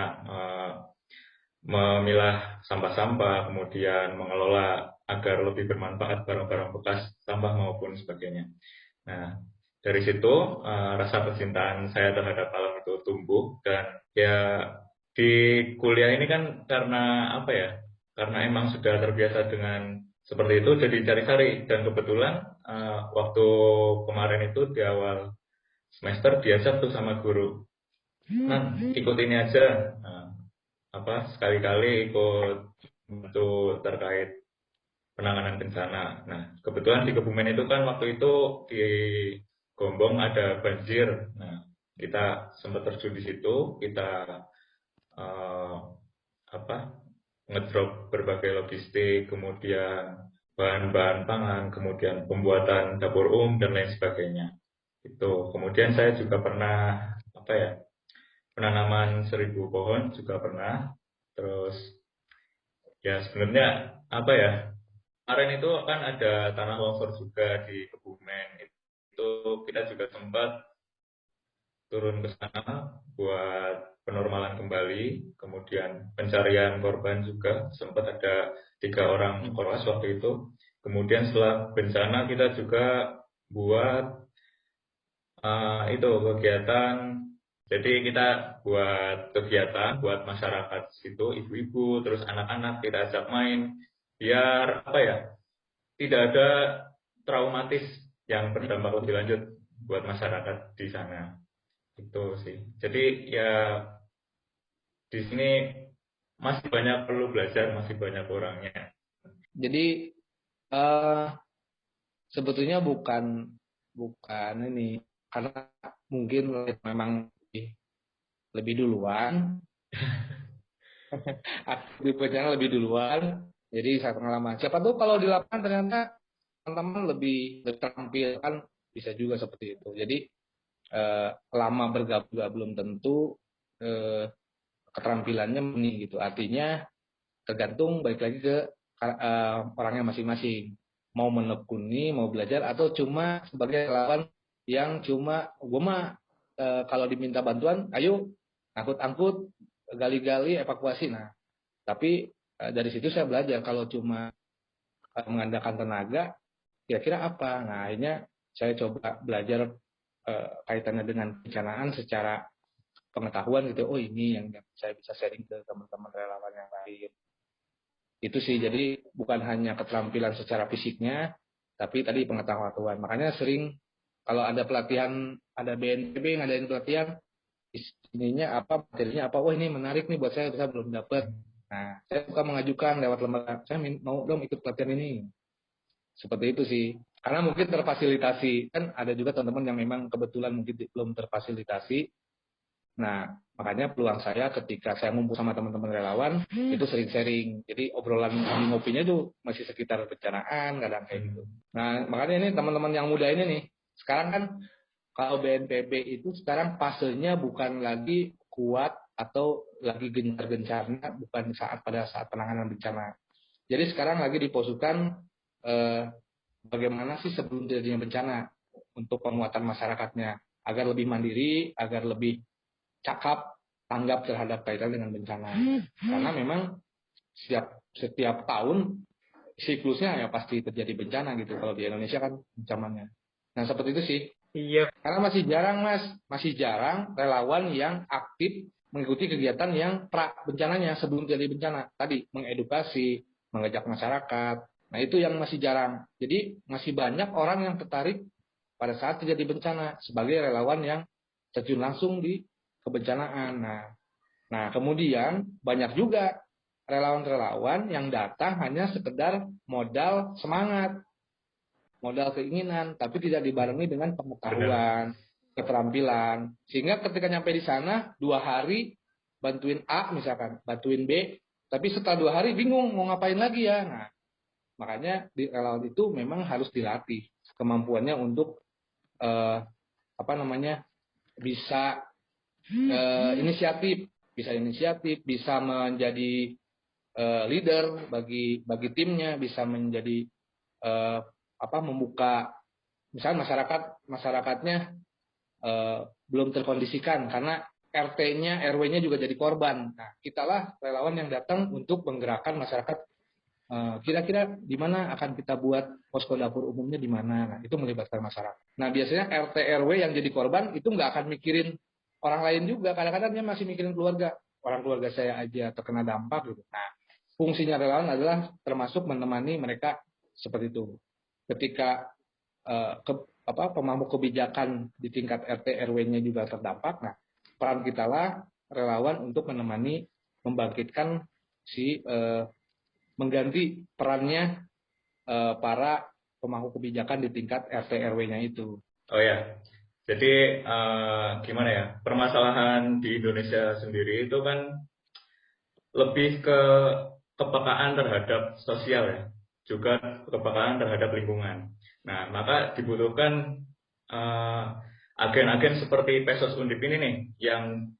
memilah sampah-sampah, kemudian mengelola agar lebih bermanfaat barang-barang bekas sampah maupun sebagainya. Nah, dari situ rasa kecintaan saya terhadap alam itu tumbuh, dan ya di kuliah ini kan karena apa ya? Karena emang sudah terbiasa dengan seperti itu, jadi cari-cari, dan kebetulan waktu kemarin itu di awal semester diajak tuh sama guru, nah ikut ini aja, sekali-kali ikut untuk terkait penanganan bencana. Nah, kebetulan di Kebumen itu kan waktu itu di Gombong ada banjir. Nah, kita sempat terjun di situ, kita eh, apa ngedrop berbagai logistik, kemudian bahan-bahan pangan, kemudian pembuatan dapur umum dan lain sebagainya. Itu. Kemudian saya juga pernah penanaman 1.000 pohon juga pernah. Terus ya sebenarnya kemarin itu kan ada tanah longsor juga di Kebumen. Itu kita juga sempat turun ke sana buat penormalan kembali, kemudian pencarian korban juga, sempat ada 3 orang korban waktu itu. Kemudian setelah bencana kita juga buat itu kegiatan. Jadi kita buat kegiatan buat masyarakat situ, ibu-ibu, terus anak-anak kita ajak main, biar tidak ada traumatis yang berdampak lebih lanjut buat masyarakat di sana. Itu sih. Jadi ya di sini masih banyak perlu belajar, masih banyak kurangnya. Jadi sebetulnya bukan ini, karena mungkin memang lebih duluan, aktivitasnya lebih duluan, jadi saya pengalaman. Siapa tahu kalau di lapangan ternyata teman-teman lebih terampil, kan bisa juga seperti itu. Jadi lama bergabung juga belum tentu keterampilannya ini gitu. Artinya tergantung balik lagi ke orangnya masing-masing. Mau menekuni, mau belajar, atau cuma sebagai relawan yang cuma gue mah kalau diminta bantuan, ayo angkut-angkut, gali-gali, evakuasi. Nah, tapi dari situ saya belajar kalau cuma mengandalkan tenaga, kira-kira apa? Nah, akhirnya saya coba belajar kaitannya dengan perencanaan secara pengetahuan gitu. Oh, ini yang saya bisa sharing ke teman-teman relawan yang lain. Itu sih, jadi bukan hanya keterampilan secara fisiknya, tapi tadi pengetahuan. Makanya sering kalau ada pelatihan, ada BNPB ngadain pelatihan, ininya apa, materinya apa, wah ini menarik nih buat saya belum dapat. Nah, saya suka mengajukan lewat lembaga, saya mau dong ikut pelatihan ini. Seperti itu sih. Karena mungkin terfasilitasi, kan ada juga teman-teman yang memang kebetulan mungkin belum terfasilitasi. Nah, makanya peluang saya ketika saya ngumpul sama teman-teman relawan, itu sering sharing. Jadi obrolan ngopinya itu masih sekitar bencanaan, kadang kayak gitu. Nah, makanya ini teman-teman yang muda ini nih, sekarang kan kalau BNPB itu sekarang fasenya bukan lagi kuat atau lagi gencar-gencarnya, bukan pada saat penanganan bencana. Jadi sekarang lagi diposisikan bagaimana sih sebelum terjadinya bencana untuk penguatan masyarakatnya agar lebih mandiri, agar lebih cakap tanggap terhadap kaitan dengan bencana. Karena memang setiap tahun siklusnya ya pasti terjadi bencana gitu kalau di Indonesia kan ancamannya. Nah, seperti itu sih. Iya. Karena masih jarang relawan yang aktif mengikuti kegiatan yang pra bencananya sebelum terjadi bencana. Tadi mengedukasi, mengajak masyarakat. Nah, itu yang masih jarang. Jadi masih banyak orang yang tertarik pada saat terjadi bencana sebagai relawan yang terjun langsung di kebencanaan. Nah, kemudian banyak juga relawan-relawan yang datang hanya sekedar modal semangat, modal keinginan, tapi tidak dibarengi dengan pengetahuan, keterampilan. Sehingga ketika nyampe di sana, 2 hari bantuin A misalkan, bantuin B, tapi setelah 2 hari bingung mau ngapain lagi ya. Nah, makanya di relawan itu memang harus dilatih kemampuannya untuk bisa inisiatif, bisa menjadi leader bagi timnya, bisa menjadi membuka, misalnya masyarakatnya belum terkondisikan karena RT-nya, RW-nya juga jadi korban. Nah, kitalah relawan yang datang untuk menggerakkan masyarakat. Kira-kira di mana akan kita buat posko dapur umumnya di mana? Nah, itu melibatkan masyarakat. Nah, biasanya RT RW yang jadi korban itu nggak akan mikirin orang lain juga. Kadang-kadang dia masih mikirin keluarga. Orang keluarga saya aja terkena dampak gitu. Nah, fungsinya relawan adalah termasuk menemani mereka seperti itu. Ketika pemangku kebijakan di tingkat RT RW-nya juga terdampak, nah peran kita lah relawan untuk menemani membangkitkan mengganti perannya para pemangku kebijakan di tingkat RT RW-nya itu. Oh ya, jadi gimana ya, permasalahan di Indonesia sendiri itu kan lebih ke kepekaan terhadap sosial ya, juga kepekaan terhadap lingkungan. Nah, maka dibutuhkan agen-agen seperti Pesos Undip ini nih, yang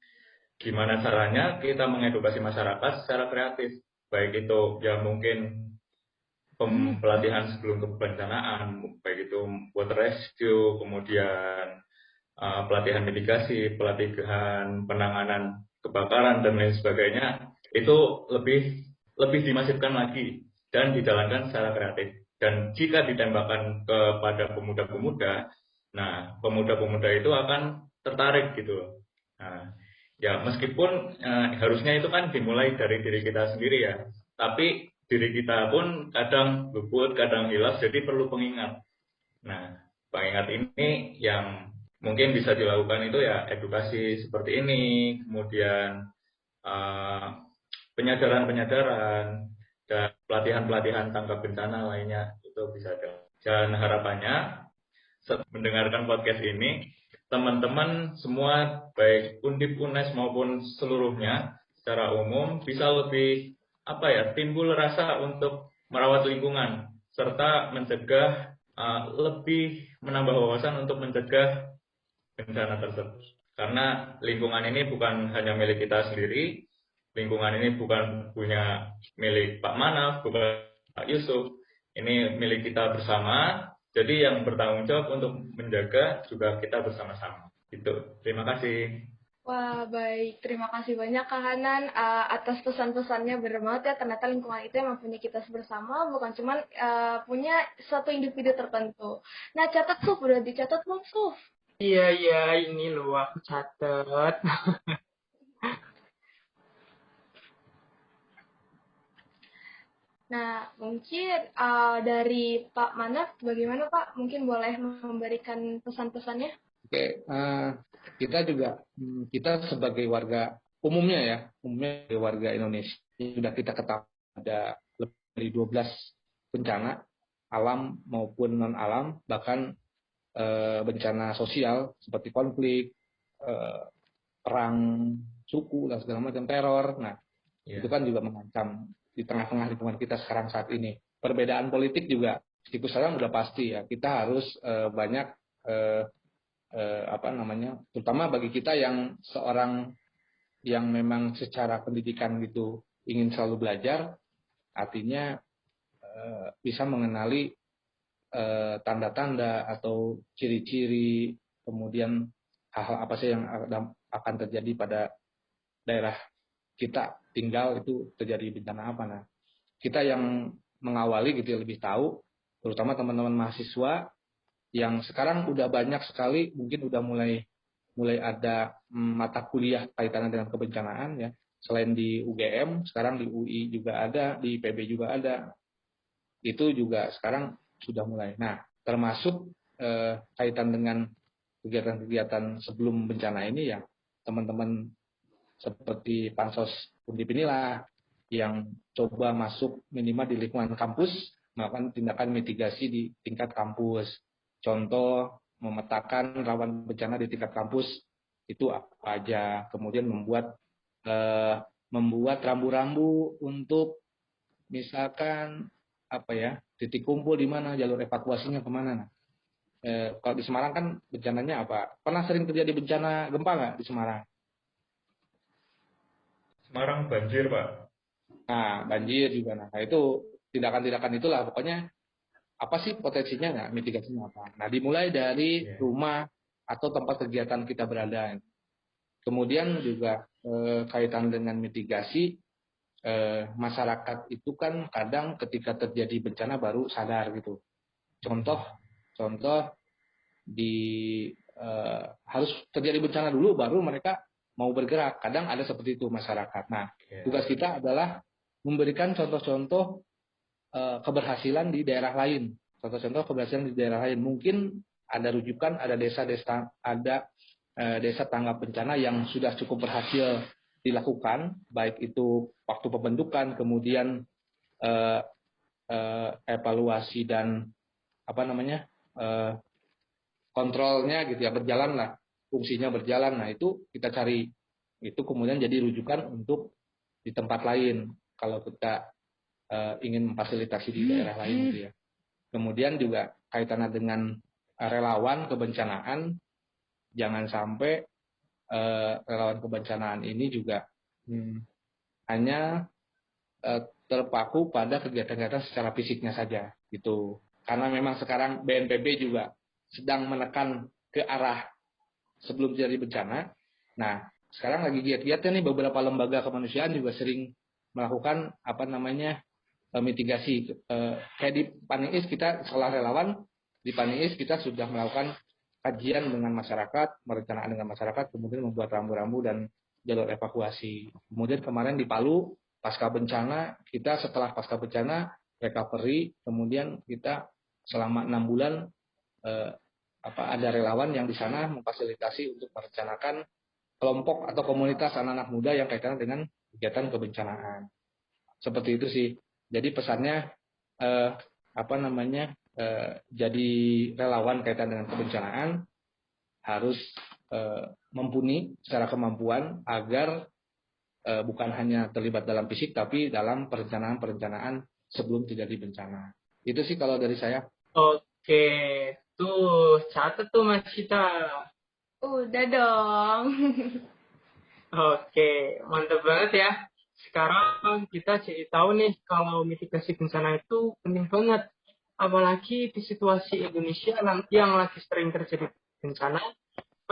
gimana caranya kita mengedukasi masyarakat secara kreatif, baik itu ya mungkin pelatihan sebelum kebencanaan, baik itu water rescue, kemudian pelatihan mitigasi, pelatihan penanganan kebakaran dan lain sebagainya, itu lebih dimasifkan lagi dan dijalankan secara kreatif. Dan jika ditembakkan kepada pemuda-pemuda, nah pemuda-pemuda itu akan tertarik gitu. Nah, ya meskipun harusnya itu kan dimulai dari diri kita sendiri ya, tapi diri kita pun kadang luput, kadang hilaf, jadi perlu pengingat. Nah, pengingat ini yang mungkin bisa dilakukan itu ya edukasi seperti ini, kemudian penyadaran-penyadaran dan pelatihan-pelatihan tangkap bencana lainnya itu bisa ada. Dan harapannya mendengarkan podcast ini, teman-teman semua baik Undip, UNES maupun seluruhnya secara umum bisa lebih timbul rasa untuk merawat lingkungan serta mencegah lebih menambah wawasan untuk mencegah bencana tersebut. Karena lingkungan ini bukan hanya milik kita sendiri, lingkungan ini bukan punya milik Pak Manaf, bukan Pak Yusuf, ini milik kita bersama. Jadi yang bertanggung jawab untuk menjaga juga kita bersama-sama. Gitu. Terima kasih. Wah, baik. Terima kasih banyak Kak Hanan atas pesan-pesannya. Benar banget ya, ternyata lingkungan itu emang punya kita bersama, bukan cuma punya suatu individu tertentu. Nah, catat Suf, udah dicatat belum Suf? Iya, ini loh aku catat. Nah, mungkin dari Pak Manaf, bagaimana Pak? Mungkin boleh memberikan pesan-pesannya? Oke, kita sebagai warga umumnya sebagai warga Indonesia sudah kita ketahui ada lebih dari 12 bencana alam maupun non alam, bahkan bencana sosial seperti konflik, perang suku dan segala macam, teror. Nah, itu kan juga mengancam di tengah-tengah lingkungan kita sekarang saat ini. Perbedaan politik juga meskipun sekarang udah pasti ya, kita harus banyak terutama bagi kita yang seorang yang memang secara pendidikan gitu ingin selalu belajar, artinya bisa mengenali tanda-tanda atau ciri-ciri, kemudian hal-hal apa sih yang akan terjadi pada daerah kita tinggal itu terjadi bencana apa. Nah, kita yang mengawali gitu ya, lebih tahu, terutama teman-teman mahasiswa yang sekarang udah banyak sekali, mungkin udah mulai ada mata kuliah kaitannya dengan kebencanaan ya. Selain di UGM, sekarang di UI juga ada, di IPB juga ada. Itu juga sekarang sudah mulai. Nah, termasuk kaitan dengan kegiatan-kegiatan sebelum bencana ini ya, teman-teman seperti Pansos Undip inilah yang coba masuk minimal di lingkungan kampus, melakukan tindakan mitigasi di tingkat kampus. Contoh, memetakan rawan bencana di tingkat kampus itu apa aja, kemudian membuat rambu-rambu untuk misalkan titik kumpul di mana, jalur evakuasinya kemana. Nah, kalau di Semarang kan bencananya apa? Pernah sering terjadi bencana gempa nggak di Semarang? Semarang banjir, Pak. Nah, banjir juga. Nah, itu tindakan-tindakan itulah pokoknya apa sih potensinya, nggak mitigasinya apa. Nah, dimulai dari rumah atau tempat kegiatan kita berada. Kemudian juga kaitan dengan mitigasi, masyarakat itu kan kadang ketika terjadi bencana baru sadar gitu. Contoh harus terjadi bencana dulu baru mereka mau bergerak. Kadang ada seperti itu masyarakat. Nah, tugas kita adalah memberikan contoh-contoh keberhasilan di daerah lain. Contoh-contoh keberhasilan di daerah lain. Mungkin ada rujukan, ada desa-desa, ada desa tanggap bencana yang sudah cukup berhasil dilakukan, baik itu waktu pembentukan, kemudian evaluasi dan kontrolnya gitu ya, berjalan lah, fungsinya berjalan. Nah, itu kita cari, itu kemudian jadi rujukan untuk di tempat lain kalau kita ingin memfasilitasi di daerah lain gitu ya. Kemudian juga kaitannya dengan relawan kebencanaan, jangan sampai relawan kebencanaan ini juga hanya terpaku pada kegiatan-kegiatan secara fisiknya saja gitu. Karena memang sekarang BNPB juga sedang menekan ke arah sebelum terjadi bencana. Nah, sekarang lagi giat-giatnya nih beberapa lembaga kemanusiaan juga sering melakukan mitigasi. Kayak di Paniis kita sekolah relawan, di Paniis kita sudah melakukan kajian dengan masyarakat, merencanakan dengan masyarakat, kemudian membuat rambu-rambu dan jalur evakuasi. Kemudian kemarin di Palu pasca bencana, kita setelah pasca bencana recovery, kemudian kita selama 6 bulan ada relawan yang di sana memfasilitasi untuk merencanakan kelompok atau komunitas anak-anak muda yang kaitannya dengan kegiatan kebencanaan. Seperti itu sih. Jadi pesannya jadi relawan kaitan dengan kebencanaan harus mumpuni secara kemampuan agar bukan hanya terlibat dalam fisik tapi dalam perencanaan sebelum terjadi bencana. Itu sih kalau dari saya. Oke, tuh catat tuh Mas Cita. Udah dong. Oke, mantap banget ya. Sekarang kita jadi tahu nih kalau mitigasi bencana itu penting banget. Apalagi di situasi Indonesia yang lagi sering terjadi bencana,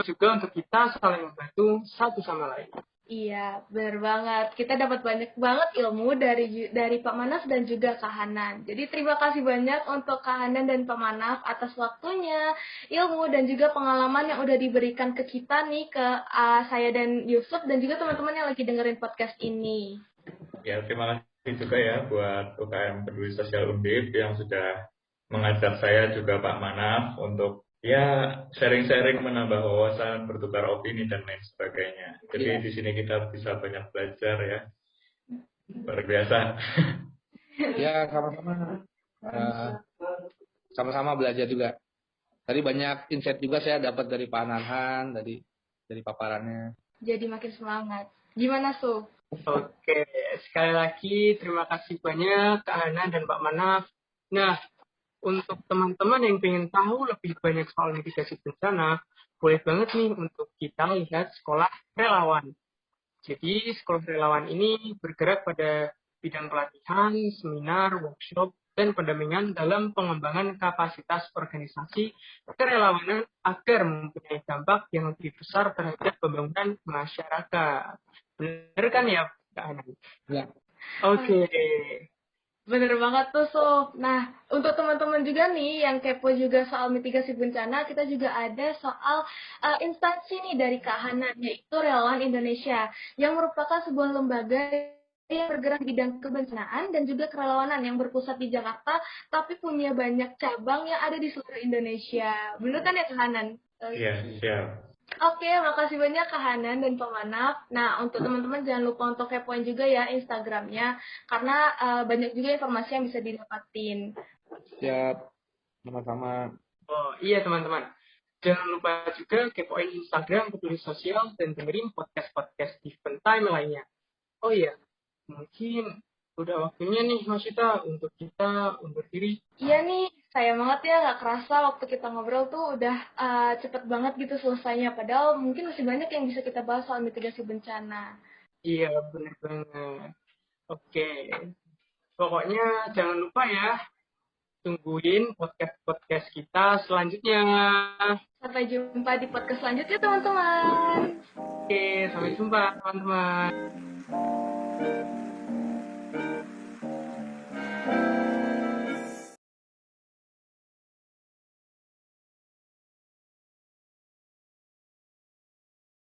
juga untuk kita saling membantu satu sama lain. Iya, benar banget. Kita dapat banyak banget ilmu dari Pak Manaf dan juga Kak Hanan. Jadi terima kasih banyak untuk Kak Hanan dan Pak Manaf atas waktunya, ilmu dan juga pengalaman yang udah diberikan ke kita nih, ke saya dan Yusuf dan juga teman-teman yang lagi dengerin podcast ini. Ya, terima kasih juga ya buat UKM Peduli Sosial Undip yang sudah mengajak saya juga Pak Manaf untuk sharing-sharing, menambah wawasan, bertukar opini dan lain sebagainya. Jadi di sini kita bisa banyak belajar ya. Luar biasa. Ya, sama-sama belajar juga. Tadi banyak insight juga saya dapat dari Pak Nanhan, dari paparannya. Jadi makin semangat. Gimana, Su? Oke, sekali lagi terima kasih banyak Kak Hana dan Pak Manaf. Nah, untuk teman-teman yang ingin tahu lebih banyak soal mitigasi bencana, boleh banget nih untuk kita lihat sekolah relawan. Jadi, sekolah relawan ini bergerak pada bidang pelatihan, seminar, workshop, dan pendampingan dalam pengembangan kapasitas organisasi kerelawanan agar mempunyai dampak yang lebih besar terhadap pembangunan masyarakat. Benar kan ya, Kak Hanan? Ya. Oke. Bener banget tuh, Sof. Nah, untuk teman-teman juga nih yang kepo juga soal mitigasi bencana, kita juga ada soal instansi nih dari Kak Hanan, yaitu Relawan Indonesia, yang merupakan sebuah lembaga yang bergerak di bidang kebencanaan dan juga kerelawanan yang berpusat di Jakarta, tapi punya banyak cabang yang ada di seluruh Indonesia. Bener kan ya, Kak Hanan? Iya, siap. Oke, makasih banyak Kak Hanan dan Pak Manaf. Nah, untuk teman-teman jangan lupa untuk kepoin juga ya Instagramnya, karena banyak juga informasi yang bisa didapatin. Siap, sama-sama. Oh iya teman-teman, jangan lupa juga kepoin Instagram Peduli Sosial dan dengerin podcast-podcast Different Time lainnya. Oh iya, mungkin udah waktunya nih Mas Ita untuk kita undur diri. Iya nih, sayang banget ya gak kerasa waktu kita ngobrol tuh udah cepet banget gitu selesainya. Padahal mungkin masih banyak yang bisa kita bahas soal mitigasi bencana. Iya, bener banget. Oke, pokoknya jangan lupa ya, tungguin podcast kita selanjutnya. Sampai jumpa di podcast selanjutnya, teman-teman. Oke, sampai jumpa teman-teman.